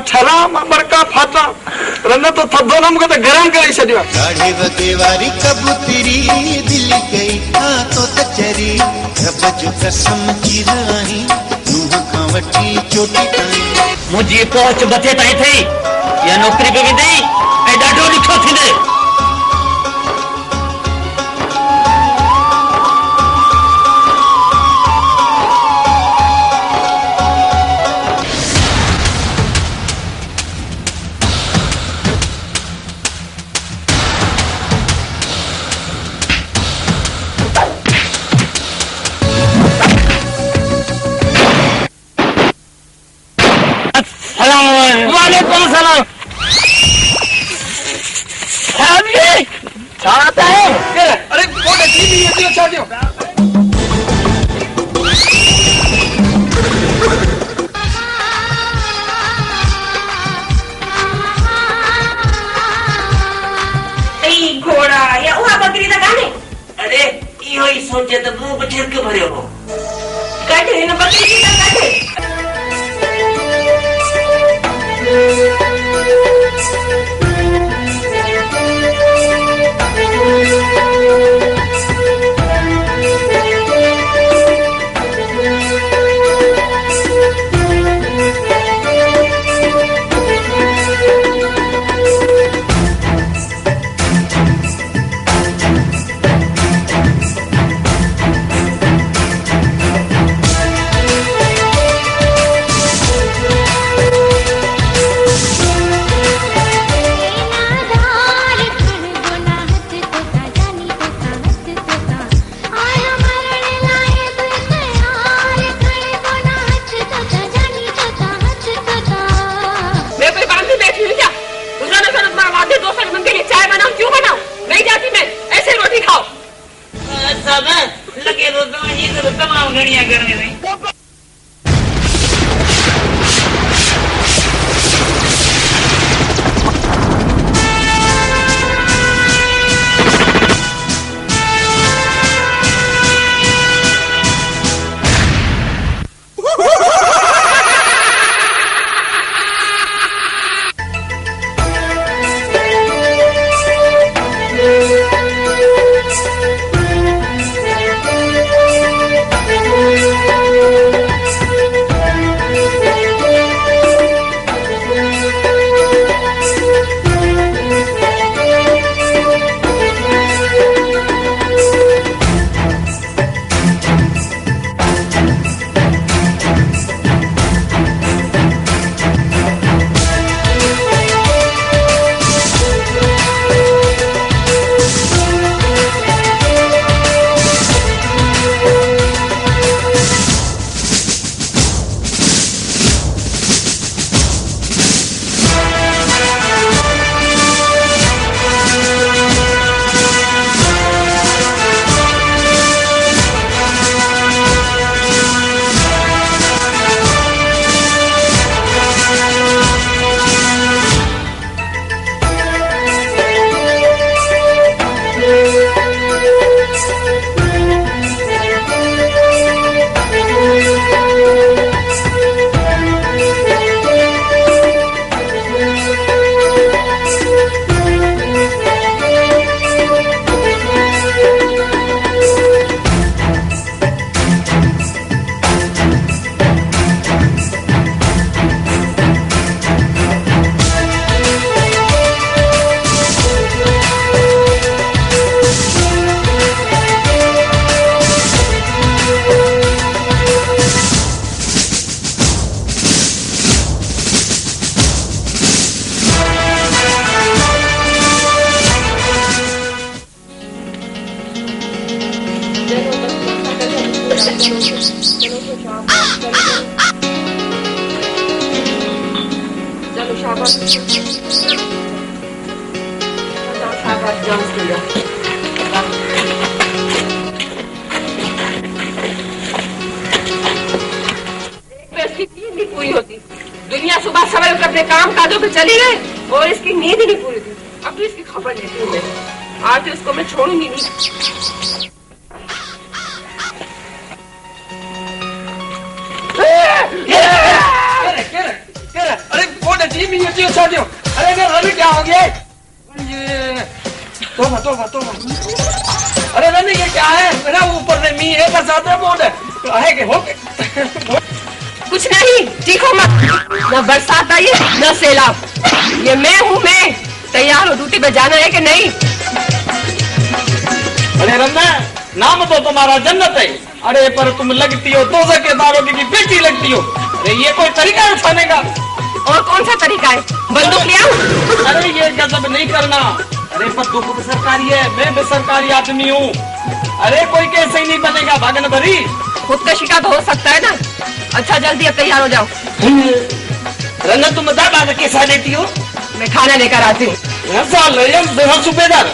ठरा बड़का फाटा रन तो थदो न मुके त गरम करे छडियो गाढ़े वगे वारी कबूतरी दिल गई तो तचरी रब जो कसम चिराही नुह खां वठी चोटी ताई मुझी पहुंच बथे ताई थई या नौकरी पे विदई ए डाडो लिखो थिंदे वालेकुम सलाम चाहता है अरे कोण टीवी येतो छाडियो ई घोड़ा या उहा बकरी दा गाने अरे इहो ही सोचे त मुंह में छिरक भरियो हो काटे न बकरी दा काटे लगे तो तमाम गणिया करने में दुनिया सुबह सवेरे अपने काम काजों पे चली गई और इसकी नींद ही नहीं पूरी थी। अब तो इसकी खबर लेती हूँ मैं, आज तो इसको मैं छोड़ूंगी नहीं। अरे कौन है नहीं ये छोड़ियो। अरे रवि क्या हो गया? ये तो अरे रवि ये क्या है? मेरा ऊपर से मी है बरसात में बोल है कि हो कुछ नहीं, चीखो मत। न बरसात आई है न सैलाब। ये मैं हूँ, मैं तैयार हूँ। ड्यूटी पे जाना है कि नहीं? अरे रन्ना, नाम तो तुम्हारा जन्नत है। अरे पर तुम लगती हो दोज़ख के दारोगे की बेटी लगती हो। अरे ये कोई तरीका है उठाने का? और कौन सा तरीका है? बंदूक लिया? अरे ये गजब नहीं करना। अरे पर तू खुद सरकारी है, मैं भी सरकारी आदमी हूँ। अरे कोई कैसे ही नहीं बनेगा भागन भरी। खुद का शिकार तो हो सकता है ना। अच्छा जल्दी अब तैयार हो जाओ। रन्ना तुम दादा कैसा देती हो? मैं खाना लेकर आती हूँ। सूबेदार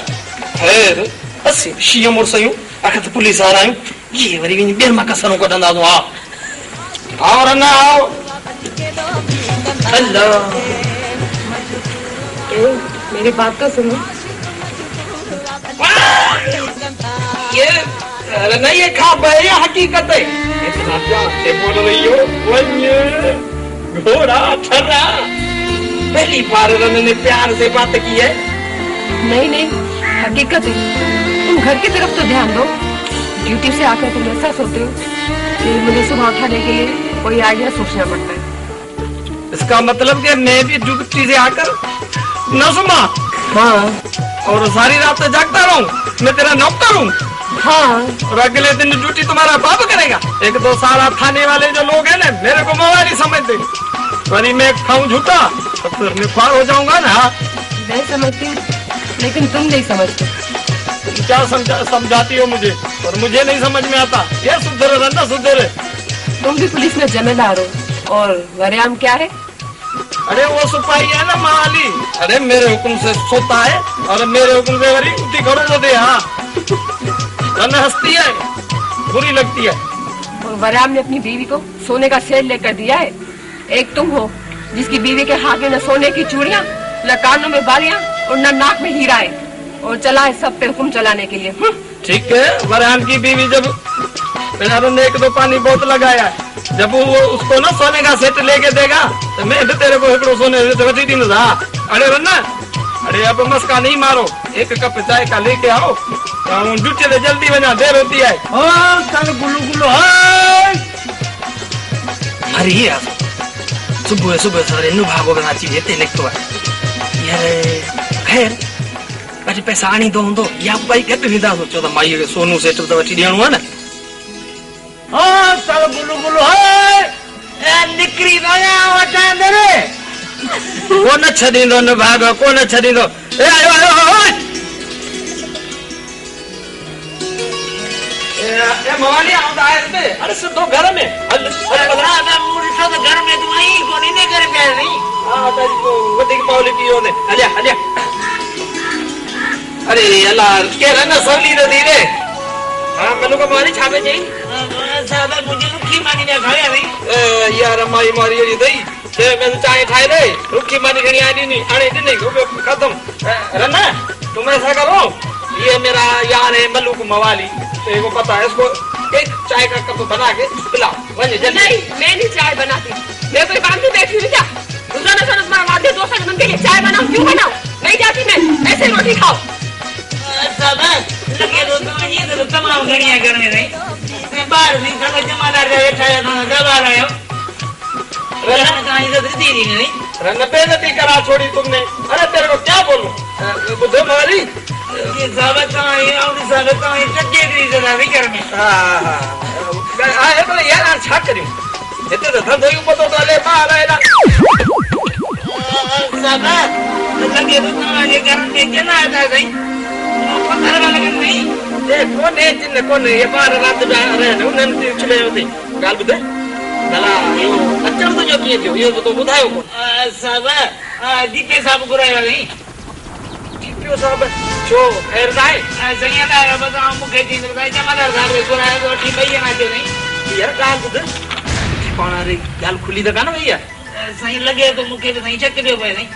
शीएम और सयूं अखत पुलिस आ रहा हूँ। ये वरी बेरमा कसरों को डंदा दो। आओ रन्ना आओ। हेलो मेरी बात तो सुनो। ये रन्ना ये खाब है या हकीकत है? इतना प्यार से बोल रही हो। घोड़ा ठर्रा पहली बार रन्ना ने प्यार से बात की है। नहीं हकीकत है। तुम घर की तरफ तो ध्यान दो। ड्यूटी से आकर तुम ऐसा सोते हो कि मुझे सुबह उठाने के लिए कोई आइडिया सोचना पड़ता है। इसका मतलब कि मैं भी ड्यूटी से आकर न सुना। हाँ। और सारी रात जागता रहूं? मैं तेरा नौकर हूँ। हाँ। और अगले दिन ड्यूटी तुम्हारा बाप करेगा। एक दो साल थाने वाले जो लोग हैं ना, मेरे को मवाली समझते। वरी मैं खाऊं झूठा तो फिर मैं ख्वार हो जाऊंगा ना। मैं समझती हूँ लेकिन तुम नहीं समझते। क्या समझाती हो मुझे? और मुझे नहीं समझ में आता। ये सुधर रन्ना सुधर। तुम भी पुलिस में जमेदार हो और वरियाम क्या है? अरे वो सिपाही है ना मवाली। अरे मेरे हुक्म से सोता है और मेरे हुक्म से वरी उठी करो तो दे। हाँ रन्ना हंसती है, बुरी लगती है। और वरियाम ने अपनी बीवी को सोने का सेट लेकर दिया है। एक तुम हो जिसकी बीवी के हाथ में न सोने की चूड़ियां, न कानों में बालियां और न नाक में हीरा है, और चला है सब पे हुक्म चलाने के लिए। ठीक है, वरहान की बीवी जब ने एक दो पानी बहुत लगाया, जब वो उसको ना सोने का सेट लेके देगा तो मैं भी तेरे को एक सोने से दिन था। अरे रन्ना, अरे अब मस्का नहीं मारो। एक कप चाय का लेके आओ। ड्यूटी से जल्दी बना, देर होती है। कल गुल्लू गुल्लू अरे सुबह सुबह सवेरे नु भागो बना चाहिए तेने तो यार। खैर अरे पैसा आनी तो होंदो या भाई केत विदा सोचो त माई के सोनू सेट तो वठी देणो है ना। हां चल गुल्लू गुल्लू है ए निकरी नया वटा दे रे। को न छदींदो न भागो, को न छदींदो। ए आयो आयो ए मवाली आउंदा है बे। अरे सिद्धो घर में। अरे बदरा ना मुड़ी तो घर में तुम आई कोनी ने करे पे नहीं। हां तारी को वधिक पावली पियो ने। हल्या हल्या। अरे अल्लाह के रन सवली द धीरे। हां मनु को मारी छापे जई। सादा मुझे रुखी मानी ने खाया नहीं। यार माई मारी री दई ते मैं चाय खाए रे। रुखी मानी घणी आनी नहीं आने दिन नहीं खत्म। रन्ना तुम ऐसा करो, ये मेरा यार है मल्लू को मवाली, तो को पता है, इसको एक चाय का कप बना के पिलाओ। वही जल्दी। नहीं मैं नहीं चाय बनाती। मैं कोई काम नहीं बैठी हूँ क्या? रोजाना रोज मार मार दे 2 सेकंड के लिए चाय बनाऊं? क्यों बनाऊं? नहीं जाती मैं। ऐसे रोटी खाओ। लगे तो ये तो तमाम घड़ियां घर में रही। मैं बाहर नहीं खा जमादार का बैठा है ना दबा रहे हो। रन्ना कहां इधर दीदी नहीं। रन्ना बेइज्जती करा छोड़ी तुमने। अरे तेरे को क्या बोलूं? बुद्धो मवाली ये साबत कहां है और साबत कहां है? चक्के की जगह भी कर में। हां आए तो यार छा करियो इते तो धंधो ही पतो डाले मार आएला। साबत लगे तो तुम्हारे घर में क्या ना आता भाई? पत्थर वाला कर नहीं। ये कौन है जिन कौन ये बार रात जा रहे हैं उन्होंने चले होते गाल बुदे चला यो अच्छा तो जो किए थे ये तो बुधायो को साहब दीपे साहब गुराया नहीं। दीपे साहब जो खैर दाई सही ना है बता मुके दिन दाई जमादार साहब गुराया तो ठीक है ना दे नहीं यार गाल बुदे कौन रे गाल खुली दगा ना भैया सही लगे तो मुके तो नहीं चक्के दे भाई नहीं।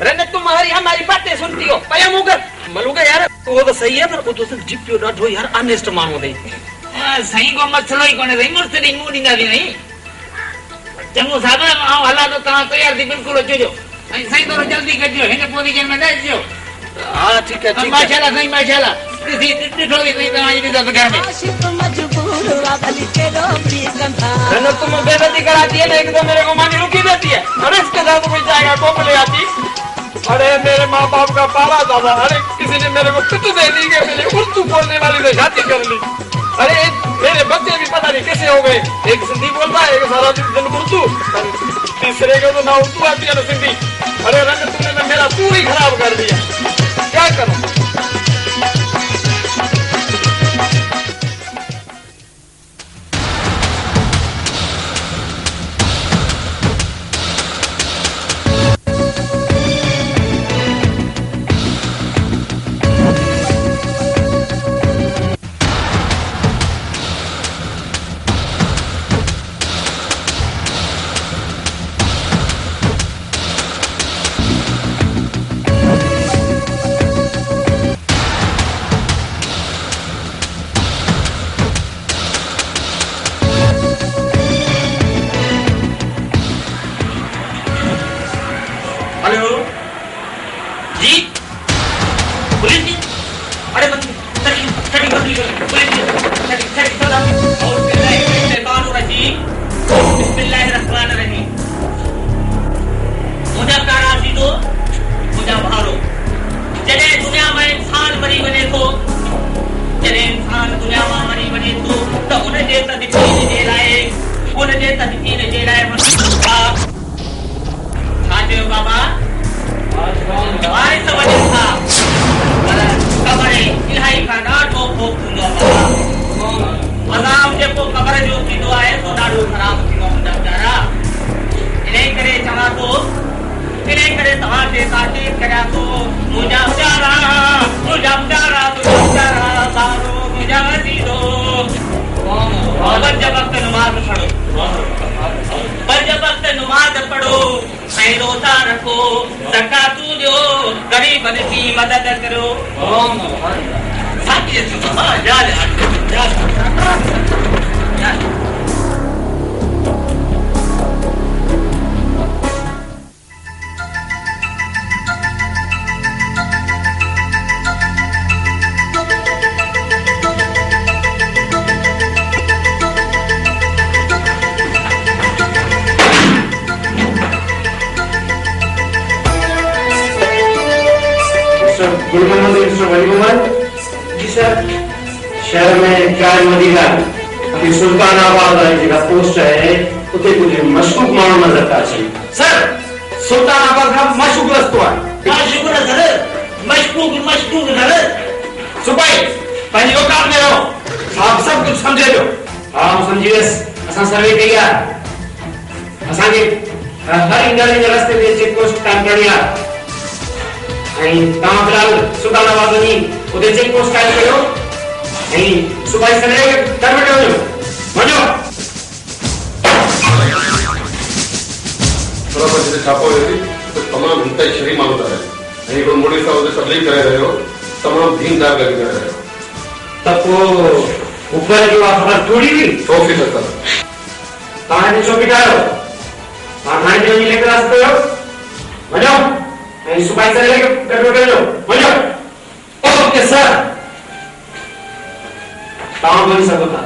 अरे तुम्हारी हमारी बातें सुनती हो पया मुकर मलूगा यार। वो तो सही है पर वो तो सिर्फ जिप्पियो डाठो यार अनेस्ट मानो दे। सही को मसलो ही कोने सही मुझसे नहीं मूडी ना दी नहीं। चंगो साहब आओ हला तो ता तैयार थी बिल्कुल अचो जो। साईं थोरो जल्दी कजो हिन पोइ जे में न अचिजो हाँ ठीक है माशाल्लाह साईं माशाल्लाह ॾिठो ई सही तव्हांजी ॾिसो घर में मैंने तुम बेइज्जती कराती है ना एकदम मेरे को मानी रुकी देती है अरे इसके साथ कोई जाएगा कौन ले आती अरे मेरे माँ बाप का पाला दादा अरे किसी ने मेरे को पितू दे दी कि मेरे उर्दू बोलने वाली से शादी कर ली अरे मेरे बच्चे भी पता नहीं कैसे हो गए एक सिंधी बोलता है एक सारा दिन उर्दू तीसरे को तो ना उर्दू आती है ना सिंधी अरे रंग तुमने मेरा पूरी खराब कर दिया क्या करूं हेलो जी पुलिस जी अरे बंदी छड़ी पुलिस जी छड़ी सलाम और बिस्मिल्लाहिर्रहमानिर्रहीम मुझा कारा थी तो मुझा भारो जॾहिं दुनिया में इंसान मरी वञे थो जॾहिं इंसान दुनिया में मरी वञे थो त उनजे तदफीन जे लाइ छा चयो बाबा दवाई समझ था पर ख़बर इलाही का ॾाढो भोग थींदो आहे अज़ाब जेको ख़बर जो थींदो आहे सो ॾाढो ख़राब थींदो मुंहिंजा प्यारा इन करे चवां थो इन करे तव्हांखे ताक़ीद करियां थो मुंहिंजा प्यारा ॿारो मुंहिंजा अज़ीज़ो पंज वक़्त नमाज़ पढ़ो पंज वक़्त नमाज़ पढ़ो ऐं रोज़ा रखो ज़कातूं ॾियो ग़रीबनि जी मदद करो गुड मॉर्निंग मिस्टर वलीउमर जी सर शहर में चाय मदीना अभी सुल्तानाबाद जगह पोस्ट है उते कुछ मशकूक माण्हू नजर था अचनि सर सुल्तानाबाद का मशहूर रस्तो है मशकूक घर सुभाई पंहिंजी औकात में रहो आप सब कुछ समझे जो हाँ समझी वियसि असां सर्वे कई आहे असांखे हर ईंदड़ जे रस्ते ते चेक पोस्ट कायम करणी आहे ऐं तव्हां फ़िलहाल सुल्तानाबाद वञी उते चेक पोस्ट कायम कयो ऐं सुभाणे सवेरे घर वटि वञो थोड़ा जिते छापो हुयो त तमामु इंतहाई शरी माण्हू था ऐं हिकिड़ो मुड़ी सां उते तबलीग करे रहियो तमामु दीनदार लॻी करे रहियो त पोइ ऊपर जो ख़बर थोड़ी हुई ऑफिसर सां तव्हां हिते छो बीठायो तव्हां हाणे जो वञी लेकर रस्तो वञो ऐं सुभाणे सवेरे गॾु वञो ओके सर तव्हां वञी सघो था